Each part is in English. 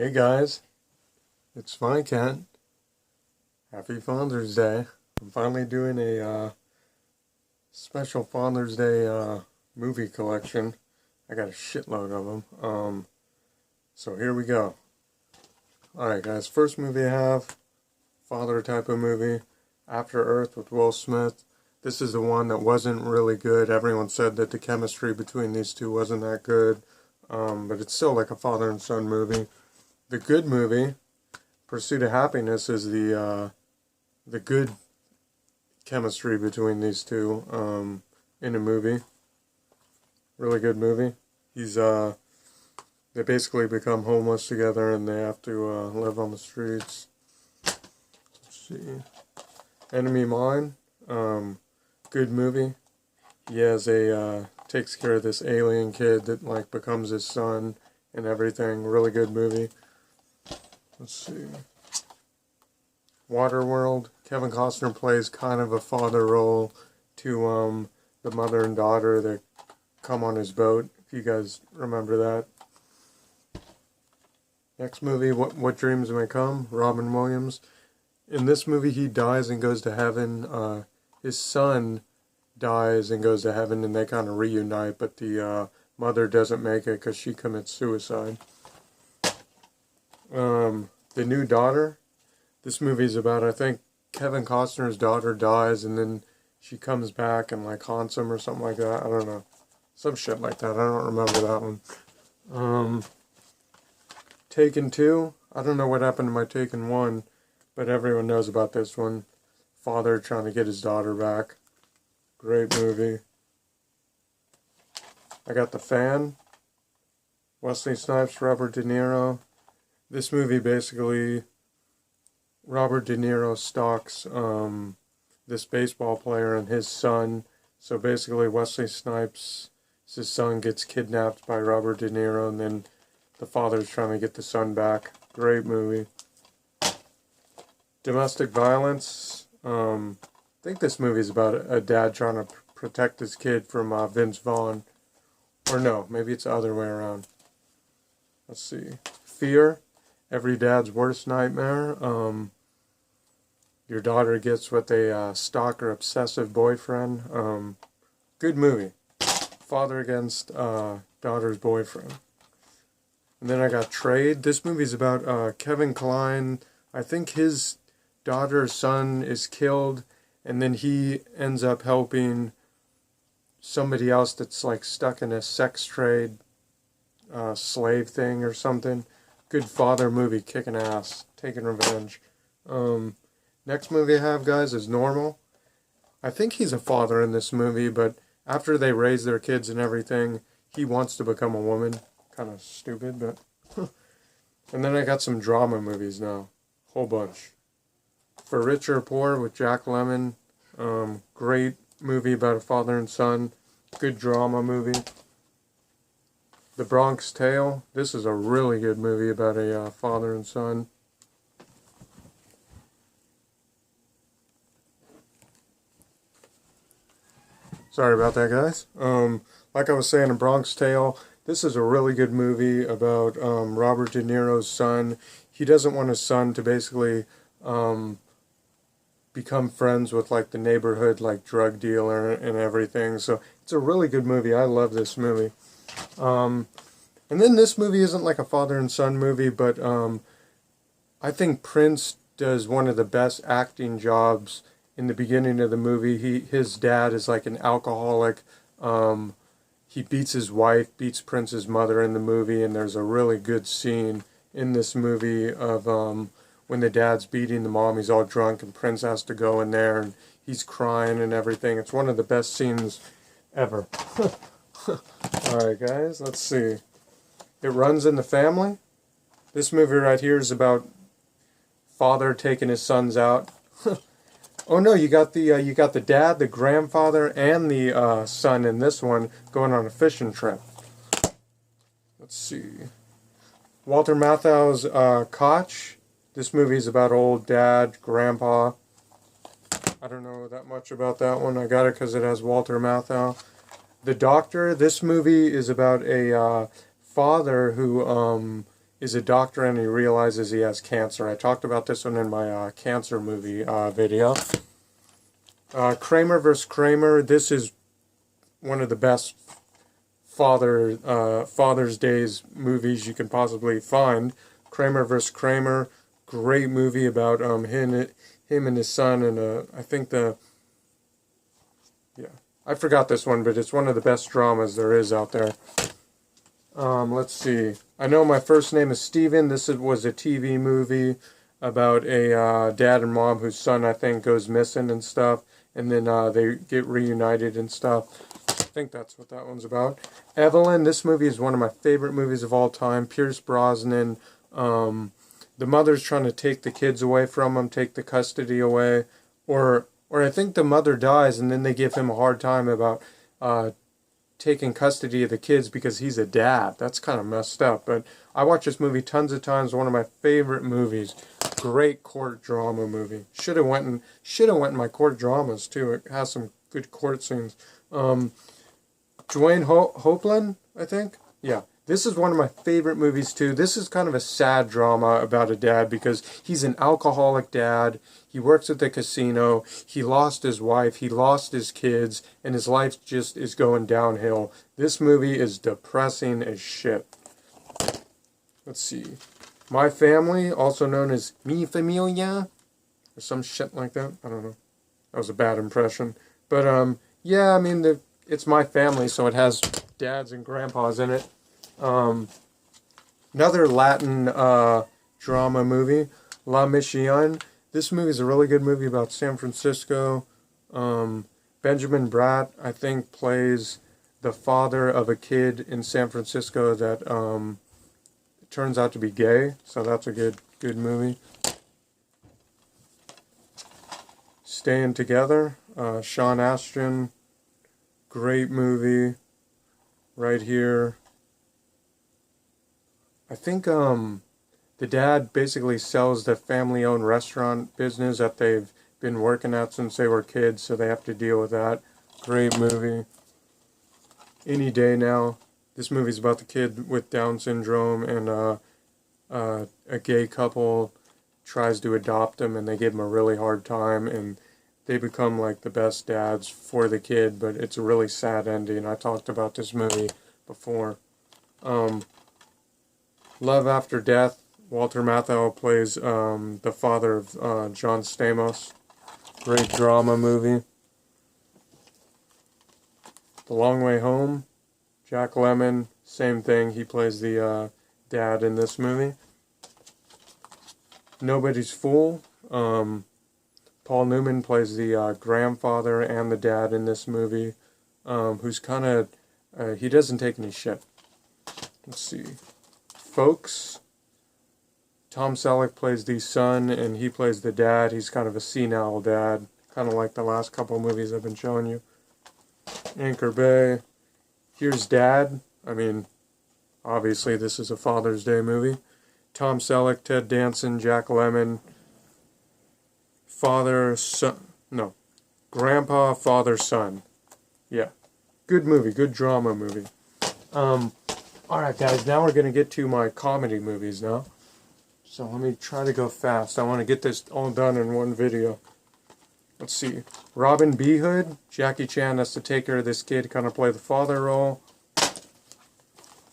Hey guys, it's Funny Cat. Happy Father's Day. I'm finally doing a special Father's Day movie collection. I got a shitload of them. So here we go. Alright guys, first movie I have, father type of movie, After Earth with Will Smith. This is the one that wasn't really good. Everyone said that the chemistry between these two wasn't that good. But it's still like a father and son movie. The good movie, Pursuit of Happiness, is the good chemistry between these two in a movie. Really good movie. They basically become homeless together and they have to live on the streets. Let's see. Enemy Mine, good movie. He has takes care of this alien kid that like becomes his son and everything. Really good movie. Let's see. Waterworld. Kevin Costner plays kind of a father role to the mother and daughter that come on his boat, if you guys remember that. Next movie, What Dreams May Come, Robin Williams. In this movie, he dies and goes to heaven. His son dies and goes to heaven, and they kind of reunite, but the mother doesn't make it because she commits suicide. The New Daughter. This movie's about, I think, Kevin Costner's daughter dies, and then she comes back and, like, haunts him or something like that. I don't know. Some shit like that. I don't remember that one. Taken 2. I don't know what happened to my Taken 1, but everyone knows about this one. Father trying to get his daughter back. Great movie. I got The Fan. Wesley Snipes, Robert De Niro. This movie basically, Robert De Niro stalks this baseball player and his son. So basically Wesley Snipes' his son gets kidnapped by Robert De Niro, and then the father's trying to get the son back. Great movie. Domestic Violence. I think this movie's about a dad trying to protect his kid from Vince Vaughn. Or no, maybe it's the other way around. Let's see. Fear. Every dad's worst nightmare. Your daughter gets with a stalker obsessive boyfriend. Good movie. Father against daughter's boyfriend. And then I got Trade. This movie's about Kevin Kline. I think his daughter's son is killed, and then he ends up helping somebody else that's like stuck in a sex trade slave thing or something. Good father movie, kicking ass, taking revenge. Next movie I have, guys, is Normal. I think he's a father in this movie, but after they raise their kids and everything, he wants to become a woman. Kind of stupid, but... And then I got some drama movies now. Whole bunch. For Rich or Poor with Jack Lemmon. Great movie about a father and son. Good drama movie. The Bronx Tale. This is a really good movie about a father and son. Sorry about that, guys. Like I was saying, The Bronx Tale. This is a really good movie about Robert De Niro's son. He doesn't want his son to basically become friends with like the neighborhood like drug dealer and everything. So it's a really good movie. I love this movie. And then this movie isn't like a father and son movie, but I think Prince does one of the best acting jobs in the beginning of the movie. His dad is like an alcoholic. He beats his wife, beats Prince's mother in the movie, and there's a really good scene in this movie of when the dad's beating the mom. He's all drunk, and Prince has to go in there, and he's crying and everything. It's one of the best scenes ever. Alright, guys, let's see. It Runs in the Family. This movie right here is about father taking his sons out. Oh no, you got the dad, the grandfather, and the son in this one going on a fishing trip. Let's see. Walter Matthau's Koch. This movie's about old dad, grandpa. I don't know that much about that one. I got it because it has Walter Matthau. The Doctor. This movie is about a father who is a doctor and he realizes he has cancer. I talked about this one in my cancer movie video. Kramer vs. Kramer. This is one of the best Father's Days movies you can possibly find. Kramer vs. Kramer. Great movie about him and his son, and I think I forgot this one, but it's one of the best dramas there is out there. Let's see. I Know My First Name is Steven. This was a TV movie about a dad and mom whose son, I think, goes missing and stuff, and then they get reunited and stuff. I think that's what that one's about. Evelyn. This movie is one of my favorite movies of all time. Pierce Brosnan. The mother's trying to take the kids away from him, take the custody away, or I think the mother dies, and then they give him a hard time about taking custody of the kids because he's a dad. That's kind of messed up. But I watched this movie tons of times. One of my favorite movies. Great court drama movie. Should have went in my court dramas too. It has some good court scenes. Dwayne Hopeland, I think. Yeah. This is one of my favorite movies too. This is kind of a sad drama about a dad because he's an alcoholic dad. He works at the casino. He lost his wife. He lost his kids. And his life just is going downhill. This movie is depressing as shit. Let's see. My Family, also known as Mi Familia, or some shit like that. I don't know. That was a bad impression. But, yeah, I mean, it's My Family, so it has dads and grandpas in it. Another Latin drama movie, La Mission. This movie is a really good movie about San Francisco. Benjamin Bratt, I think, plays the father of a kid in San Francisco that turns out to be gay. So that's a good movie. Staying Together, Sean Astin, great movie. Right here. I think the dad basically sells the family-owned restaurant business that they've been working at since they were kids, so they have to deal with that. Great movie. Any Day Now. This movie's about the kid with Down syndrome, and a gay couple tries to adopt him, and they give him a really hard time, and they become like the best dads for the kid, but it's a really sad ending. I talked about this movie before. Love After Death. Walter Matthau plays the father of John Stamos. Great drama movie. The Long Way Home. Jack Lemmon. Same thing. He plays the dad in this movie. Nobody's Fool. Paul Newman plays the grandfather and the dad in this movie. Who's kind of... he doesn't take any shit. Let's see. Folks. Tom Selleck plays the son, and he plays the dad. He's kind of a senile dad, kind of like the last couple movies I've been showing you. Anchor Bay. Here's Dad. I mean, obviously this is a Father's Day movie. Tom Selleck, Ted Danson, Jack Lemmon. Father, son... No. Grandpa, father, son. Yeah. Good movie. Good drama movie. Alright guys, now we're going to get to my comedy movies now. So let me try to go fast. I want to get this all done in one video. Let's see. Robin B. Hood. Jackie Chan has to take care of this kid, kind of play the father role.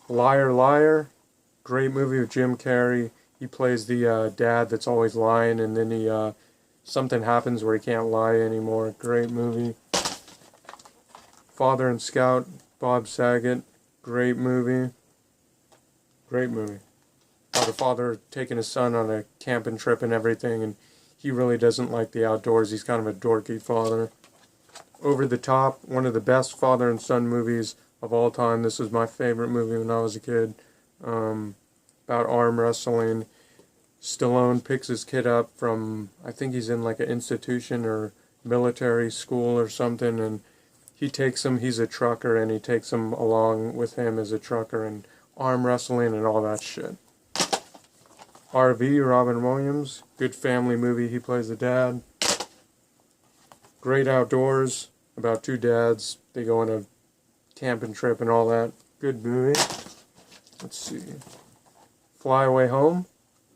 Liar Liar. Great movie with Jim Carrey. He plays the dad that's always lying, and then something happens where he can't lie anymore. Great movie. Father and Scout. Bob Saget. Great movie. Great movie. About a father taking his son on a camping trip and everything, and he really doesn't like the outdoors. He's kind of a dorky father. Over the Top, one of the best father and son movies of all time. This was my favorite movie when I was a kid. About arm wrestling. Stallone picks his kid up from, I think he's in like an institution or military school or something, and he takes him, he's a trucker, and he takes him along with him as a trucker, and arm wrestling and all that shit. RV, Robin Williams. Good family movie. He plays the dad. Great Outdoors. About two dads. They go on a camping trip and all that. Good movie. Let's see. Fly Away Home,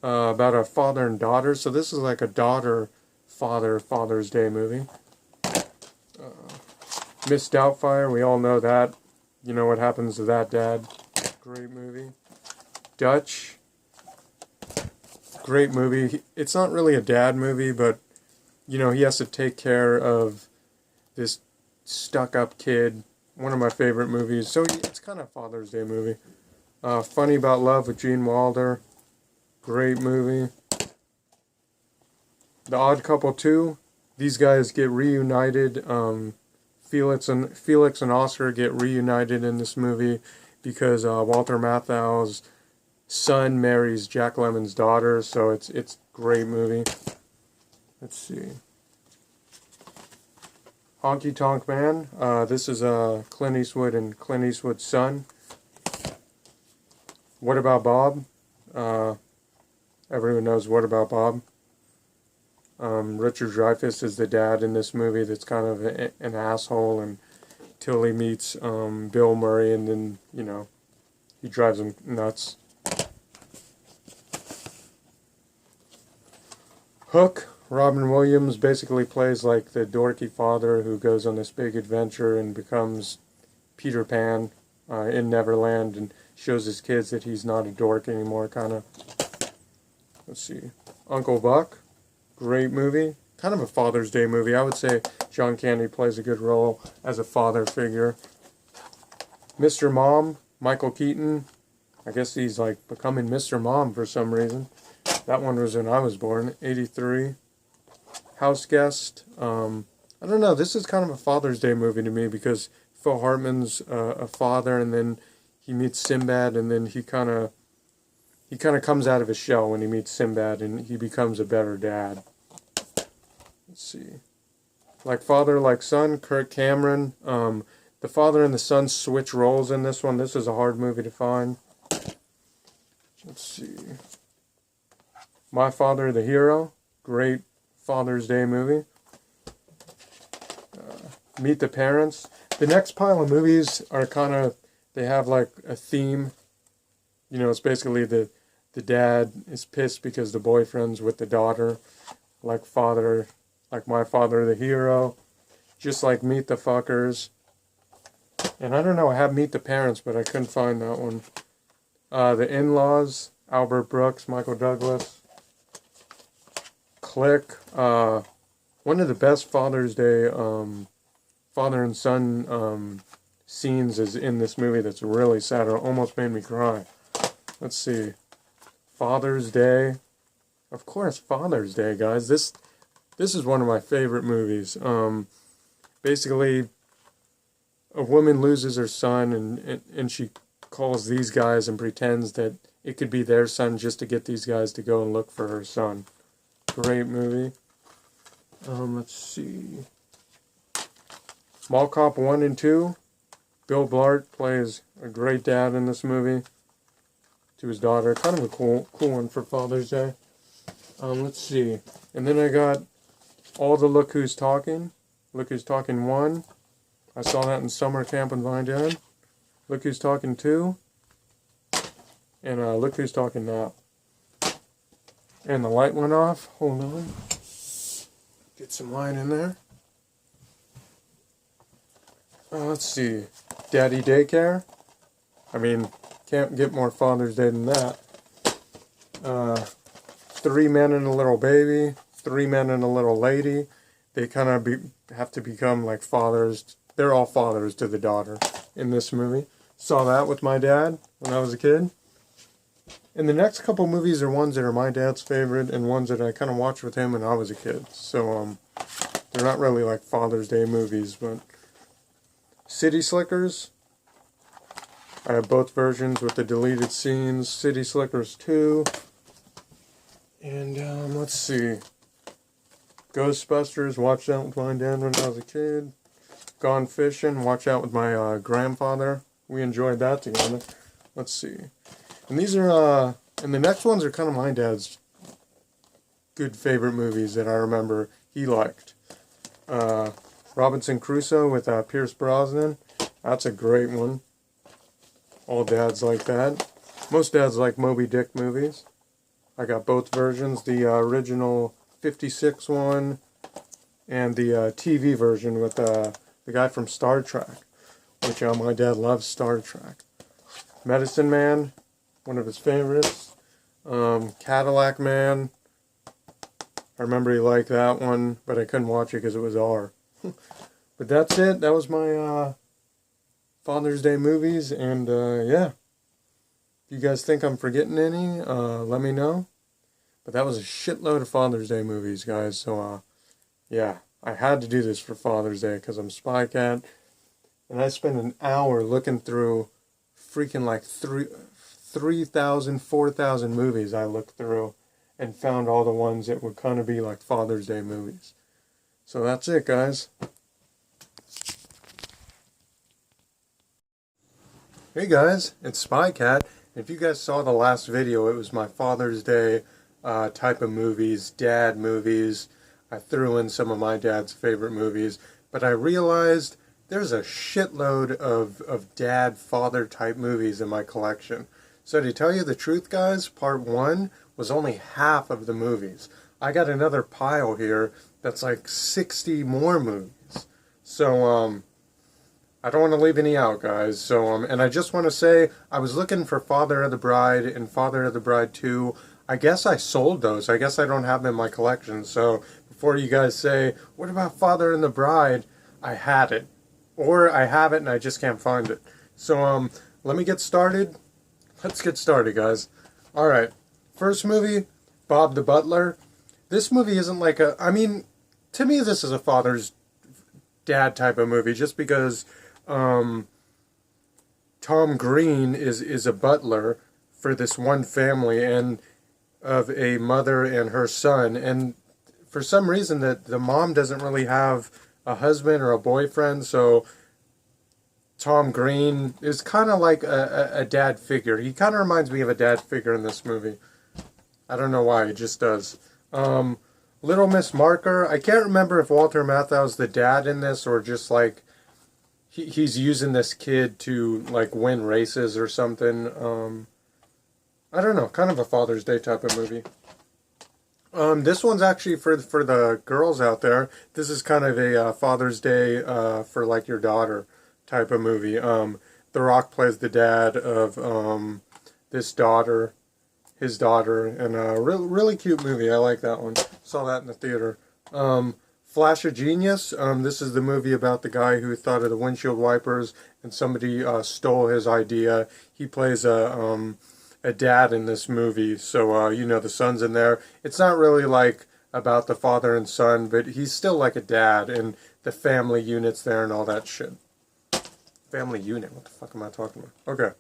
about a father and daughter. So this is like a Father's Day movie. Miss Doubtfire, we all know that. You know what happens to that dad. Great movie. Dutch, great movie. It's not really a dad movie, but, you know, he has to take care of this stuck-up kid. One of my favorite movies. So it's kind of a Father's Day movie. Funny About Love with Gene Wilder. Great movie. The Odd Couple 2. These guys get reunited. Felix and Oscar get reunited in this movie because Walter Matthau's son marries Jack Lemmon's daughter. So it's a great movie. Let's see. Honky Tonk Man. This is Clint Eastwood and Clint Eastwood's son. What About Bob? Everyone knows What About Bob. Richard Dreyfuss is the dad in this movie that's kind of an asshole until he meets Bill Murray, and then, you know, he drives him nuts. Hook. Robin Williams basically plays like the dorky father who goes on this big adventure and becomes Peter Pan in Neverland and shows his kids that he's not a dork anymore, kind of. Let's see. Uncle Buck. Great movie. Kind of a Father's Day movie. I would say John Candy plays a good role as a father figure. Mr. Mom. Michael Keaton. I guess he's like becoming Mr. Mom for some reason. That one was when I was born. 83. House Guest. I don't know. This is kind of a Father's Day movie to me because Phil Hartman's a father, and then he meets Sinbad, and then he kind of comes out of his shell when he meets Sinbad, and he becomes a better dad. Let's see. Like Father, Like Son. Kirk Cameron. The father and the son switch roles in this one. This is a hard movie to find. Let's see. My Father, the Hero. Great Father's Day movie. Meet the Parents. The next pile of movies are kind of, they have like a theme. You know, it's basically the dad is pissed because the boyfriend's with the daughter. Like My Father, the Hero. Just like Meet the Fuckers. And I don't know, I have Meet the Parents, but I couldn't find that one. The In-Laws. Albert Brooks, Michael Douglas. Click. One of the best Father's Day father and son scenes is in this movie that's really sad. It almost made me cry. Let's see. Father's Day. Of course, Father's Day, guys. This is one of my favorite movies. Basically, a woman loses her son, and she calls these guys and pretends that it could be their son just to get these guys to go and look for her son. Great movie. Let's see. Mall Cop 1 and 2. Bill Blart plays a great dad in this movie to his daughter. Kind of a cool one for Father's Day. Let's see. And then I got all the Look Who's Talking. Look Who's Talking 1. I saw that in summer camp in Vineland. Look Who's Talking 2. And Look Who's Talking Now. And the light went off. Hold on. Get some light in there. Let's see. Daddy Daycare. I mean, can't get more Father's Day than that. 3 Men and a Little Baby. 3 Men and a Little Lady. They kind of have to become like fathers. They're all fathers to the daughter in this movie. Saw that with my dad when I was a kid. And the next couple movies are ones that are my dad's favorite and ones that I kind of watched with him when I was a kid. So, they're not really like Father's Day movies, but City Slickers. I have both versions with the deleted scenes. City Slickers 2. And, let's see. Ghostbusters, watched that with my dad when I was a kid. Gone Fishing, watched that with my grandfather. We enjoyed that together. Let's see. And these are, and the next ones are kind of my dad's good favorite movies that I remember he liked. Robinson Crusoe with Pierce Brosnan. That's a great one. All dads like that. Most dads like Moby Dick movies. I got both versions, the original 56 one and the TV version with the guy from Star Trek, which my dad loves Star Trek. Medicine Man, one of his favorites. Cadillac Man. I remember he liked that one, but I couldn't watch it because it was R. But that's it. That was my Father's Day movies, and yeah. If you guys think I'm forgetting any, let me know. But that was a shitload of Father's Day movies, guys. So, yeah, I had to do this for Father's Day because I'm Spy Cat. And I spent an hour looking through freaking like 3,000, 4,000 movies I looked through and found all the ones that would kind of be like Father's Day movies. So that's it, guys. Hey guys, it's Spy Cat. If you guys saw the last video, it was my Father's Day type of movies, dad movies. I threw in some of my dad's favorite movies, but I realized there's a shitload of dad, father type movies in my collection. So to tell you the truth, guys, part 1 was only half of the movies. I got another pile here that's like 60 more movies. So, I don't want to leave any out, guys. So, and I just want to say, I was looking for Father of the Bride and Father of the Bride 2. I guess I sold those. I guess I don't have them in my collection. So, before you guys say, what about Father and the Bride? I had it. Or I have it and I just can't find it. So, let me get started. Let's get started, guys. Alright. First movie, Bob the Butler. This movie isn't like a... I mean, to me this is a father's dad type of movie. Just because Tom Green is a butler for this one family and of a mother and her son. And for some reason the mom doesn't really have a husband or a boyfriend. So Tom Green is kind of like a dad figure. He kind of reminds me of a dad figure in this movie. I don't know why, he just does. Little Miss Marker. I can't remember if Walter Matthau's the dad in this or just like he's using this kid to like win races or something. I don't know, kind of a Father's Day type of movie. This one's actually for the girls out there. This is kind of a Father's Day for like your daughter type of movie. The Rock plays the dad of this daughter, his daughter, and a really cute movie. I like that one. Saw that in the theater. Flash of Genius. This is the movie about the guy who thought of the windshield wipers and somebody stole his idea. He plays a dad in this movie, so you know the son's in there. It's not really like about the father and son, but he's still like a dad, and the family unit's there and all that shit. Family unit? What the fuck am I talking about? Okay.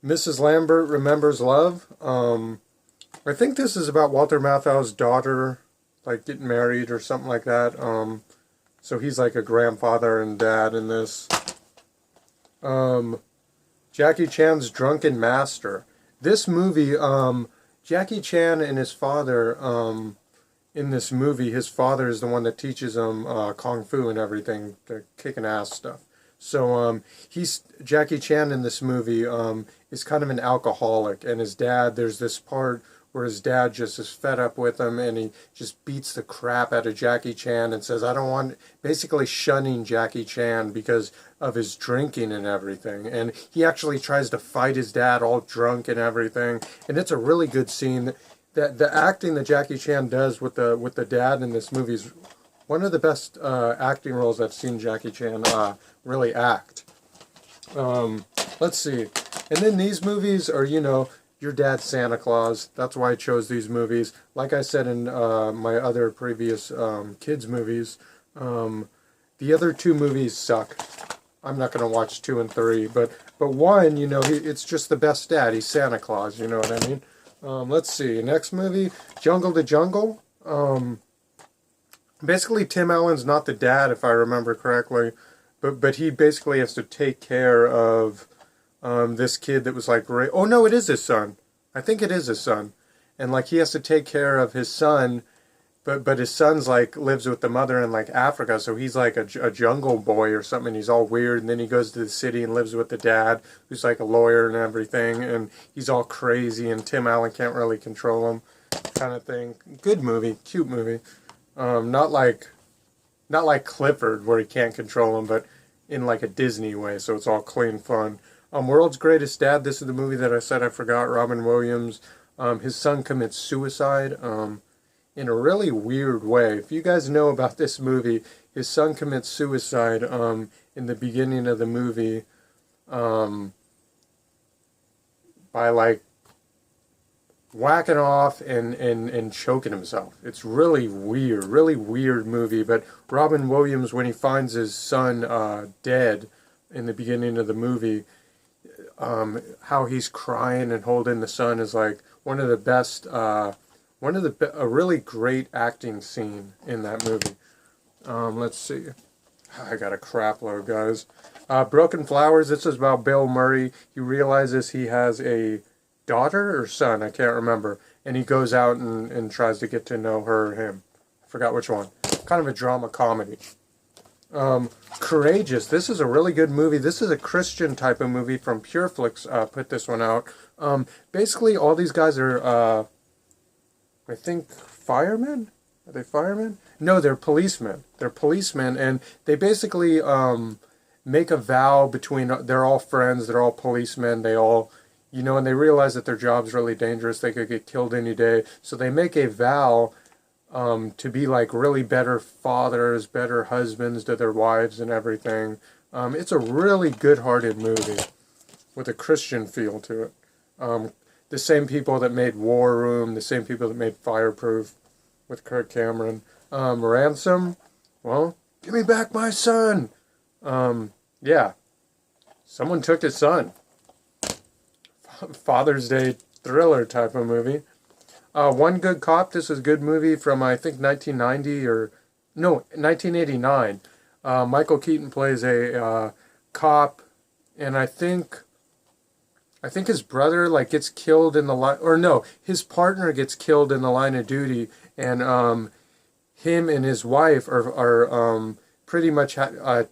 Mrs. Lambert Remembers Love. I think this is about Walter Matthau's daughter, like getting married or something like that. So he's like a grandfather and dad in this. Jackie Chan's Drunken Master. This movie, Jackie Chan and his father, in this movie, his father is the one that teaches him kung fu and everything, the kicking ass stuff. So Jackie Chan in this movie is kind of an alcoholic, and his dad, there's this part where his dad just is fed up with him and he just beats the crap out of Jackie Chan and says, I don't want, basically shunning Jackie Chan because of his drinking and everything. And he actually tries to fight his dad all drunk and everything. And it's a really good scene. The acting that Jackie Chan does with the dad in this movie is one of the best acting roles I've seen Jackie Chan really act. Let's see. And then these movies are, you know, your dad's Santa Claus. That's why I chose these movies. Like I said in my other previous kids movies, the other two movies suck. I'm not going to watch 2 and 3, but 1, you know, it's just the best dad. He's Santa Claus, you know what I mean? Let's see. Next movie, Jungle to Jungle. Basically, Tim Allen's not the dad, if I remember correctly, but he basically has to take care of this kid that was like, oh no, it is his son. I think it is his son. And like he has to take care of his son but his son's like lives with the mother in like Africa, so he's like a jungle boy or something. He's all weird, and then he goes to the city and lives with the dad, who's like a lawyer and everything, and he's all crazy, and Tim Allen can't really control him, kind of thing. Good movie, cute movie. Not like Clifford where he can't control him, but in like a Disney way, so it's all clean fun. World's Greatest Dad. This is the movie that I said I forgot. Robin Williams. His son commits suicide. In a really weird way. If you guys know about this movie, his son commits suicide in the beginning of the movie by like whacking off and choking himself. It's really weird movie. But Robin Williams, when he finds his son dead in the beginning of the movie, how he's crying and holding the son is like one of the best. A really great acting scene in that movie. Let's see. I got a crap load, guys. Broken Flowers. This is about Bill Murray. He realizes he has a daughter or son, I can't remember, and he goes out and tries to get to know her or him. I forgot which one. Kind of a drama comedy. Courageous. This is a really good movie. This is a Christian type of movie from Pureflix. Put this one out. Basically, all these guys are, I think, firemen? Are they firemen? No, they're policemen. They're policemen, and they basically make a vow between, they're all friends, they're all policemen, they all, and they realize that their job's really dangerous, they could get killed any day, so they make a vow to be like really better fathers, better husbands to their wives and everything. It's a really good-hearted movie with a Christian feel to it. The same people that made War Room, the same people that made Fireproof with Kirk Cameron. Ransom, well, give me back my son. Yeah, someone took his son. Father's Day thriller type of movie. One Good Cop. This is a good movie from, I think, 1989. Michael Keaton plays a cop, and I think his brother like gets killed in the line, or no, his partner gets killed in the line of duty, and him and his wife are pretty much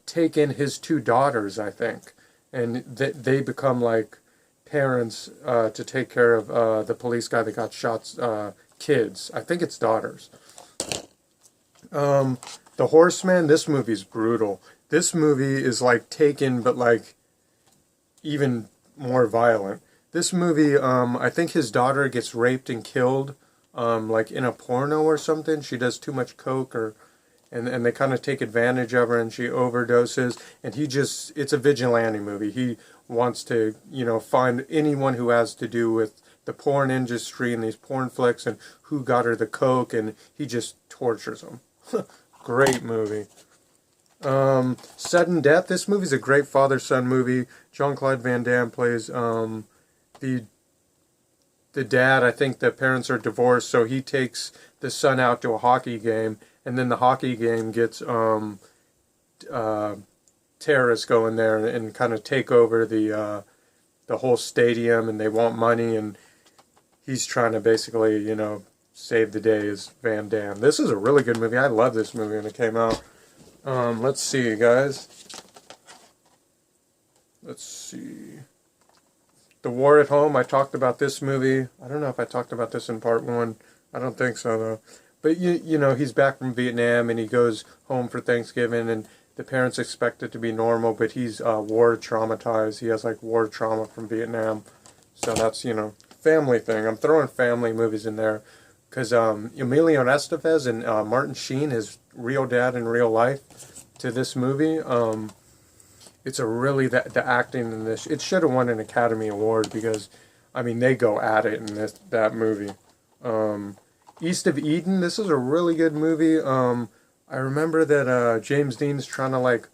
take in his two daughters, I think, and they become like parents to take care of the police guy that got shot. Kids, I think it's daughters. The Horseman. This movie's brutal. This movie is like Taken, but like even more violent. This movie, I think his daughter gets raped and killed, like in a porno or something. She does too much coke, and they kind of take advantage of her, and she overdoses. And it's a vigilante movie. He wants to, find anyone who has to do with the porn industry and these porn flicks and who got her the coke, and he just tortures them. Great movie. Sudden Death. This movie's a great father-son movie. Jean-Claude Van Damme plays the dad. I think the parents are divorced, so he takes the son out to a hockey game, and then the hockey game gets terrorists go in there and kind of take over the whole stadium, and they want money, and he's trying to basically, save the day as Van Damme. This is a really good movie. I love this movie when it came out. Let's see, guys. Let's see. The War at Home. I talked about this movie. I don't know if I talked about this in part 1. I don't think so, though. But, he's back from Vietnam, and he goes home for Thanksgiving, and the parents expect it to be normal, but he's war traumatized. He has, like, war trauma from Vietnam. So that's, family thing. I'm throwing family movies in there because Emilio Estevez and Martin Sheen, his real dad in real life, to this movie. It's a really, the acting in this, it should have won an Academy Award because, they go at it in that movie. East of Eden. This is a really good movie. I remember that James Dean's trying to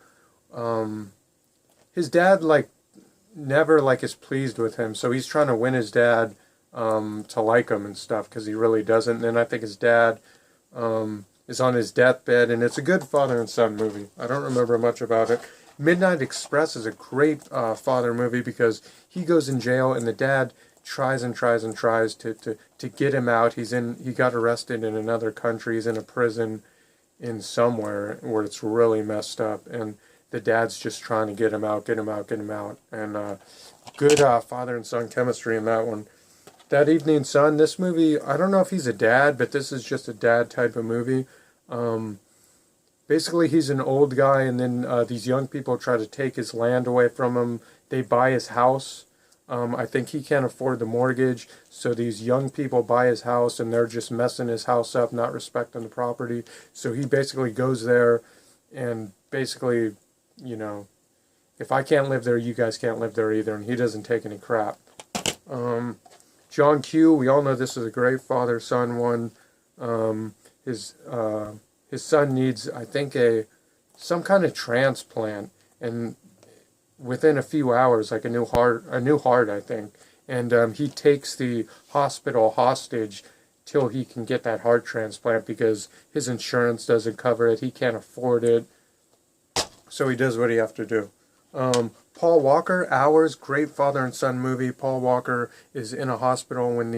his dad never is pleased with him, so he's trying to win his dad to like him and stuff because he really doesn't. And then I think his dad is on his deathbed, and it's a good father and son movie. I don't remember much about it. Midnight Express is a great father movie because he goes in jail, and the dad tries and tries and tries to get him out. He got arrested in another country. He's in a prison in somewhere where it's really messed up, and the dad's just trying to get him out, get him out, get him out. And good father and son chemistry in that one. That Evening Sun, this movie, I don't know if he's a dad, but this is just a dad type of movie. Basically, he's an old guy, and then these young people try to take his land away from him. They buy his house. I think he can't afford the mortgage, so these young people buy his house, and they're just messing his house up, not respecting the property. So he basically goes there and basically, you know, if I can't live there, you guys can't live there either, and he doesn't take any crap. John Q, we all know this is a great father-son one. His son needs, I think, some kind of transplant, and within a few hours, like a new heart, I think. And he takes the hospital hostage till he can get that heart transplant because his insurance doesn't cover it. He can't afford it, so he does what he has to do. Paul Walker, Hours, great father and son movie. Paul Walker is in a hospital when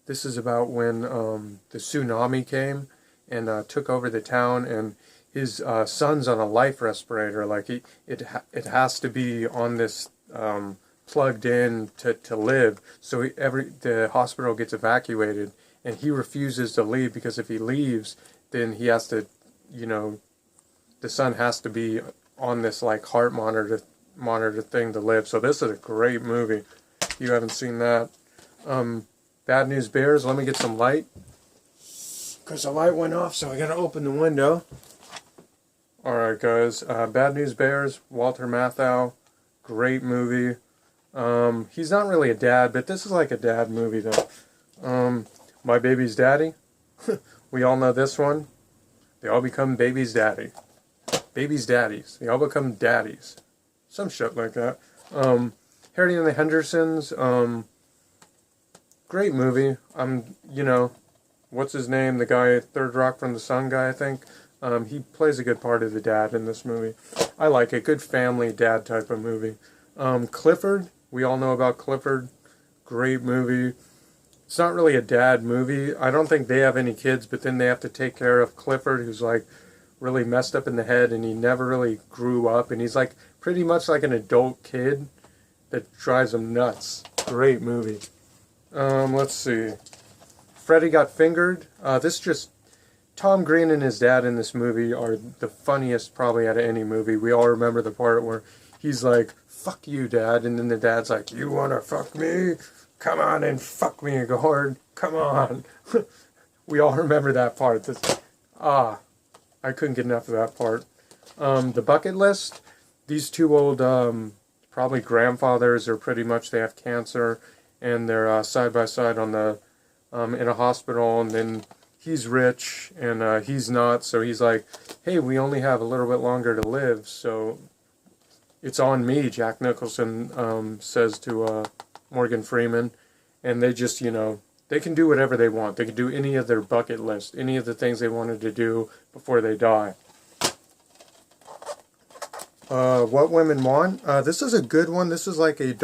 this is about when the tsunami came and took over the town, and his son's on a life respirator. Like it has to be on this plugged in to live. So the hospital gets evacuated, and he refuses to leave because if he leaves, then he has to, you know, the son has to be on this like heart monitor thing to live. So this is a great movie. If you haven't seen that. Bad News Bears. Let me get some light, because the light went off, so I gotta open the window. Alright guys, Bad News Bears, Walter Matthau, great movie. He's not really a dad, but this is like a dad movie though. My Baby's Daddy, we all know this one. They all become baby's daddy. Baby's daddies. They all become daddies. Some shit like that. Harry and the Hendersons, great movie. You know, what's his name? The guy, Third Rock from the Sun guy, I think. He plays a good part of the dad in this movie. I like it. Good family dad type of movie. Clifford. We all know about Clifford. Great movie. It's not really a dad movie. I don't think they have any kids, but then they have to take care of Clifford, who's like really messed up in the head, and he never really grew up, and he's like pretty much like an adult kid that drives him nuts. Great movie. Let's see. Freddy Got Fingered. This just... Tom Green and his dad in this movie are the funniest probably out of any movie. We all remember the part where he's like, fuck you, Dad. And then the dad's like, you want to fuck me? Come on and fuck me, Gord. Come on. We all remember that part. I couldn't get enough of that part. The Bucket List. These two old, probably grandfathers, are pretty much, they have cancer. And they're side by side on the, in a hospital, and then he's rich, and he's not, so he's like, hey, we only have a little bit longer to live, so it's on me, Jack Nicholson says to Morgan Freeman, and they just, you know, they can do whatever they want. They can do any of their bucket list, any of the things they wanted to do before they die. What Women Want. This is a good one. This is like a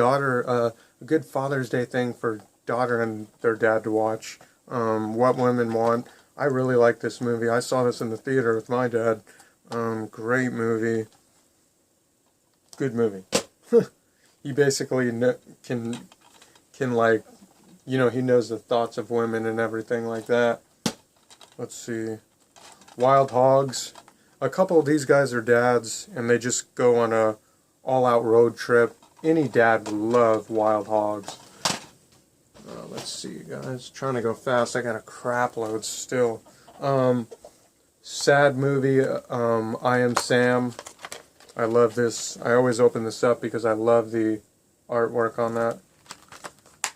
good Father's Day thing for daughter and their dad to watch. What Women Want. I really like this movie. I saw this in the theater with my dad. Great movie. Good movie. He basically can like, you know, he knows the thoughts of women and everything like that. Let's see. Wild Hogs. A couple of these guys are dads, and they just go on a all-out road trip. Any dad would love Wild Hogs. Let's see, guys. Trying to go fast. I got a crap load still. Sad movie. I Am Sam. I love this. I always open this up because I love the artwork on that.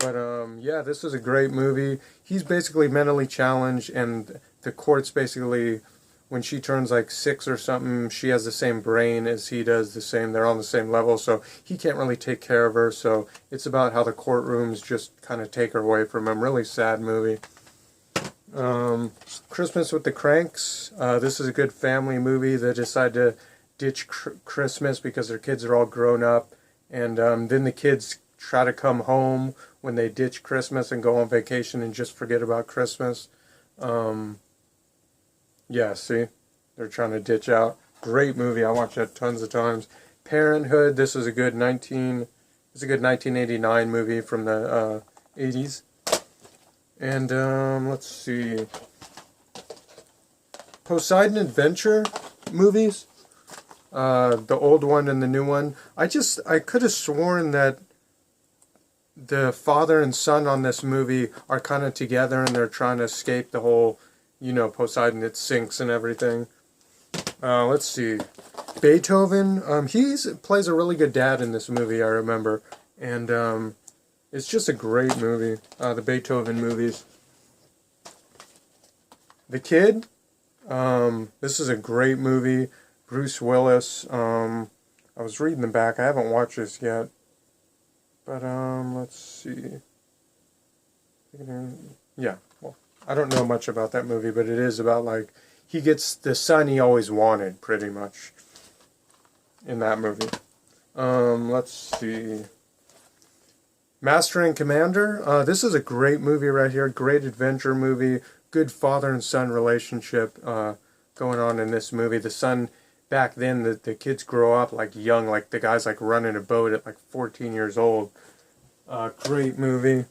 But yeah, this is a great movie. He's basically mentally challenged, and the court's basically, when she turns like 6 or something, she has the same brain as he does, they're on the same level, so he can't really take care of her, so it's about how the courtrooms just kind of take her away from him. Really sad movie. Christmas with the Cranks. This is a good family movie. They decide to ditch Christmas because their kids are all grown up, and then the kids try to come home when they ditch Christmas and go on vacation and just forget about Christmas. Yeah, see? They're trying to ditch out. Great movie. I watched it tons of times. Parenthood. This is a good 1989 movie from the 80s. And let's see. Poseidon Adventure movies. The old one and the new one. I could have sworn that the father and son on this movie are kind of together and they're trying to escape the whole, Poseidon, it sinks and everything. Let's see. Beethoven, he plays a really good dad in this movie, I remember. And it's just a great movie, the Beethoven movies. The Kid, this is a great movie. Bruce Willis, I was reading the back, I haven't watched this yet. But, let's see. Yeah, well, I don't know much about that movie, but it is about, like, he gets the son he always wanted, pretty much, in that movie. Let's see. Master and Commander. This is a great movie right here. Great adventure movie. Good father and son relationship going on in this movie. The son, back then, the kids grow up, like, young. Like, the guy's, like, running a boat at, like, 14 years old. Great movie.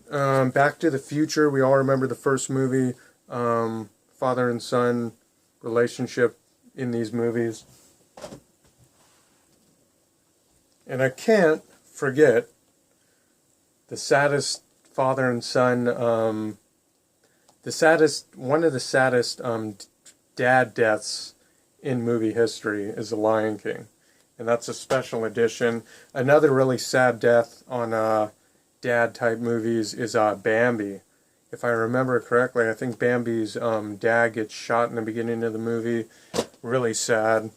Back to the Future. We all remember the first movie. Father and son relationship in these movies. And I can't forget the saddest father and son, one of the saddest dad deaths in movie history is The Lion King. And that's a special edition. Another really sad death on dad type movies is Bambi. If I remember correctly, I think Bambi's dad gets shot in the beginning of the movie. Really sad.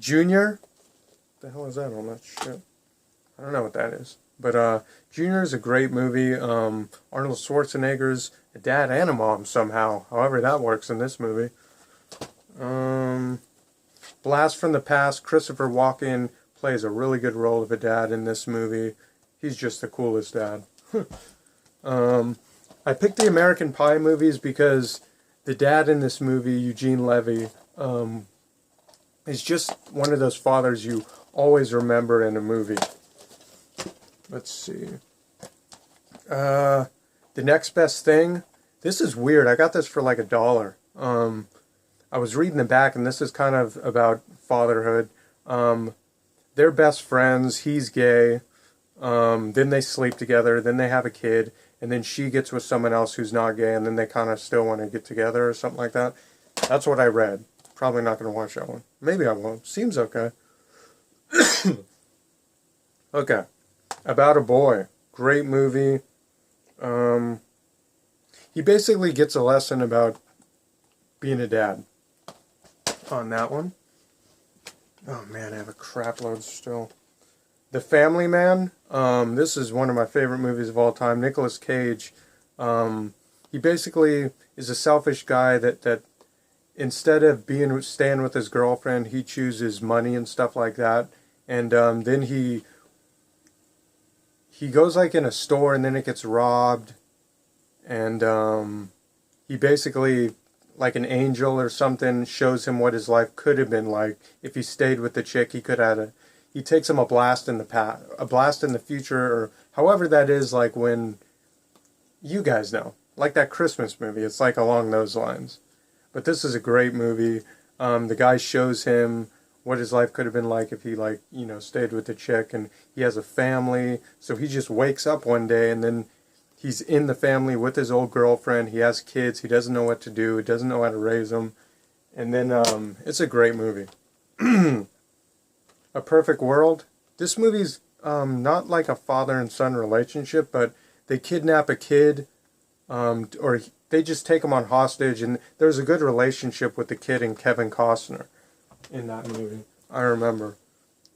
Junior? What the hell is that on that shit? I don't know what that is. But Junior is a great movie. Arnold Schwarzenegger's a dad and a mom somehow. However that works in this movie. Blast from the Past. Christopher Walken plays a really good role of a dad in this movie. He's just the coolest dad. I picked the American Pie movies because the dad in this movie, Eugene Levy, is just one of those fathers you always remember in a movie. Let's see. The Next Best Thing. This is weird. I got this for like $1. I was reading the back, and this is kind of about fatherhood. They're best friends. He's gay. Then they sleep together. Then they have a kid. And then she gets with someone else who's not gay. And then they kind of still want to get together or something like that. That's what I read. Probably not going to watch that one. Maybe I won't. Seems okay. Okay. About a Boy. Great movie. He basically gets a lesson about being a dad on that one. Oh man, I have a crap load still. The Family Man. This is one of my favorite movies of all time. Nicolas Cage. He basically is a selfish guy that instead of staying with his girlfriend, he chooses money and stuff like that. And then he goes like in a store and then it gets robbed. And he basically, like an angel or something, shows him what his life could have been like if he stayed with the chick. He takes him a blast in the future, or however that is, like when, you guys know, like that Christmas movie. It's like along those lines. But this is a great movie. The guy shows him what his life could have been like if he, like, stayed with the chick, and he has a family. So he just wakes up one day and then he's in the family with his old girlfriend. He has kids. He doesn't know what to do. He doesn't know how to raise them. And then it's a great movie. A Perfect World. This movie's not like a father and son relationship, but they kidnap a kid, or they just take him on hostage, and there's a good relationship with the kid and Kevin Costner in that movie. I remember.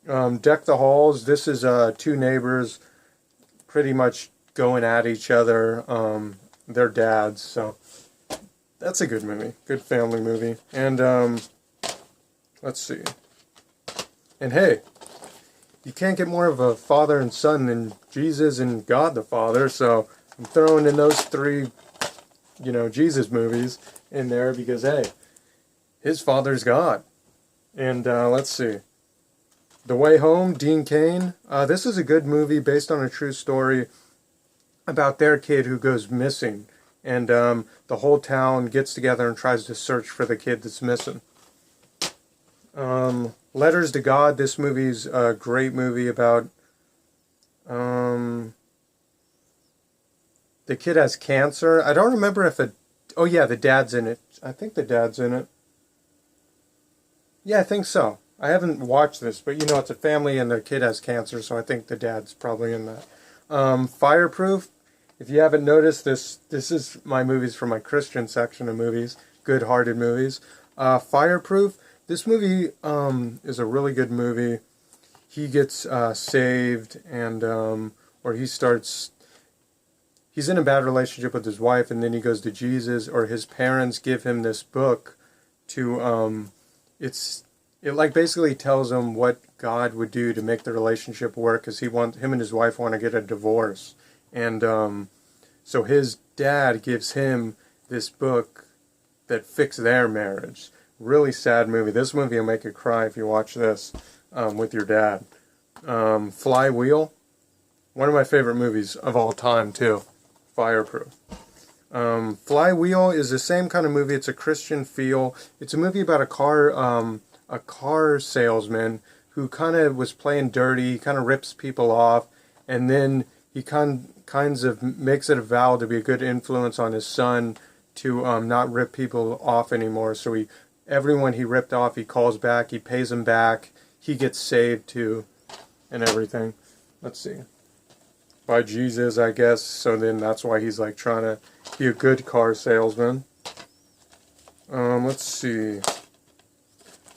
Deck the Halls. This is two neighbors pretty much going at each other. They're dads, so that's a good movie. Good family movie. And let's see. And hey, you can't get more of a father and son than Jesus and God the Father. So I'm throwing in those three, Jesus movies in there because, hey, his father's God. And let's see. The Way Home, Dean Cain. This is a good movie based on a true story about their kid who goes missing. And the whole town gets together and tries to search for the kid that's missing. Letters to God. This movie's a great movie about the kid has cancer. I don't remember if oh yeah, the dad's in it. I think the dad's in it. Yeah, I think so. I haven't watched this, but it's a family and their kid has cancer, so I think the dad's probably in that. Fireproof. If you haven't noticed, this is my movies from my Christian section of movies, good-hearted movies. Fireproof. This movie is a really good movie. He gets saved, and or he's in a bad relationship with his wife, and then he goes to Jesus, or his parents give him this book to it like basically tells him what God would do to make the relationship work, because him and his wife want to get a divorce. And so his dad gives him this book that fixed their marriage. Really sad movie. This movie will make you cry if you watch this with your dad. Flywheel. One of my favorite movies of all time, too. Fireproof. Flywheel is the same kind of movie. It's a Christian feel. It's a movie about a car salesman who kind of was playing dirty, kind of rips people off, and then he kinds of makes it a vow to be a good influence on his son to not rip people off anymore. So everyone he ripped off, he calls back, he pays them back, he gets saved too, and everything. Let's see. By Jesus, I guess. So then that's why he's like trying to be a good car salesman. Let's see.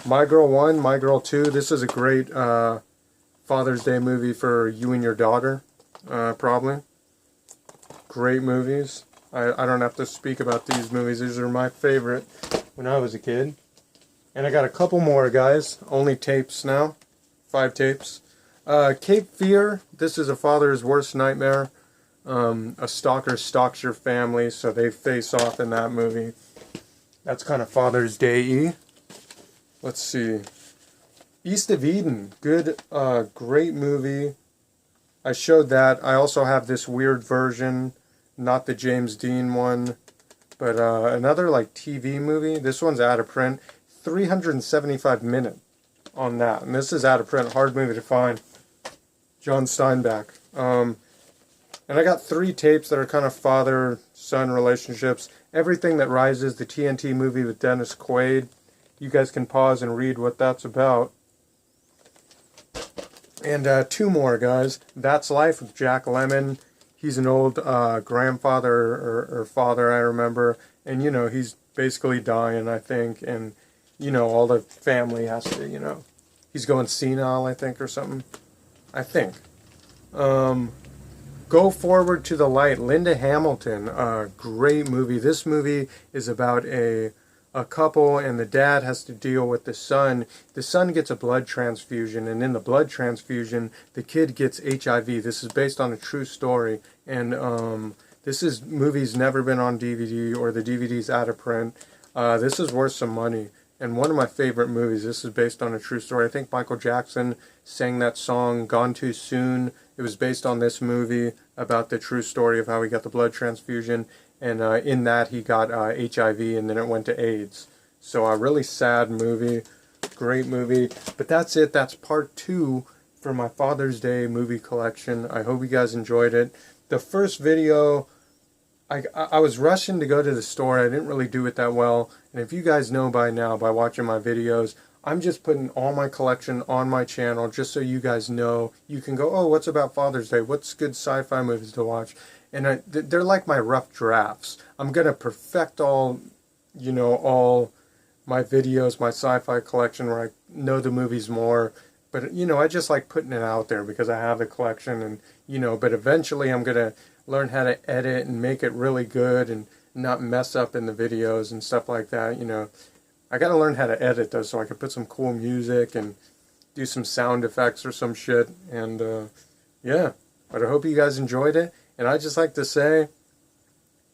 My Girl 1, My Girl 2. This is a great Father's Day movie for you and your daughter, probably. Great movies. I don't have to speak about these movies. These are my favorite when I was a kid. And I got a couple more, guys. Only tapes now. 5 tapes. Cape Fear. This is a father's worst nightmare. A stalker stalks your family, so they face off in that movie. That's kind of Father's Day-y. Let's see. East of Eden. Good, great movie. I showed that. I also have this weird version, not the James Dean one, but another like TV movie. This one's out of print. 375 minutes on that. And this is out of print. Hard movie to find. John Steinbeck. And I got 3 tapes that are kind of father-son relationships. Everything That Rises, the TNT movie with Dennis Quaid. You guys can pause and read what that's about. And 2 more, guys. That's Life with Jack Lemmon. He's an old grandfather or father, I remember. And, he's basically dying, I think. And, all the family has to, he's going senile, I think, or something. I think. Go Forward to the Light. Linda Hamilton. Great movie. This movie is about a couple, and the dad has to deal with the son. The son gets a blood transfusion, and in the blood transfusion, the kid gets HIV. This is based on a true story, and movie's never been on DVD, or the DVD's out of print. This is worth some money, and one of my favorite movies. This is based on a true story. I think Michael Jackson sang that song, Gone Too Soon. It was based on this movie about the true story of how he got the blood transfusion. And in that, he got HIV, and then it went to AIDS. So a really sad movie. Great movie. But that's it. That's part 2 for my Father's Day movie collection. I hope you guys enjoyed it. The first video, I was rushing to go to the store. I didn't really do it that well. And if you guys know by now, by watching my videos, I'm just putting all my collection on my channel just so you guys know. You can go, oh, what's about Father's Day? What's good sci-fi movies to watch? And they're like my rough drafts. I'm going to perfect all my videos, my sci-fi collection where I know the movies more. But, I just like putting it out there because I have the collection. And, but eventually I'm going to learn how to edit and make it really good and not mess up in the videos and stuff like that. I got to learn how to edit, though, so I can put some cool music and, do some sound effects or some shit. And yeah, but I hope you guys enjoyed it. And I just like to say,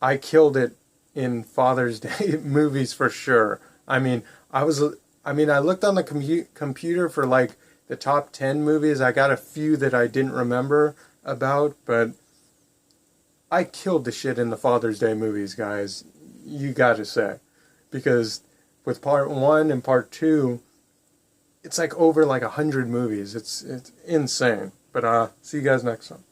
I killed it in Father's Day movies for sure. I mean, I looked on the computer for like the top 10 movies. I got a few that I didn't remember about, but I killed the shit in the Father's Day movies, guys. You gotta say. Because with part 1 and part 2, it's like over like 100 movies. It's insane. But see you guys next time.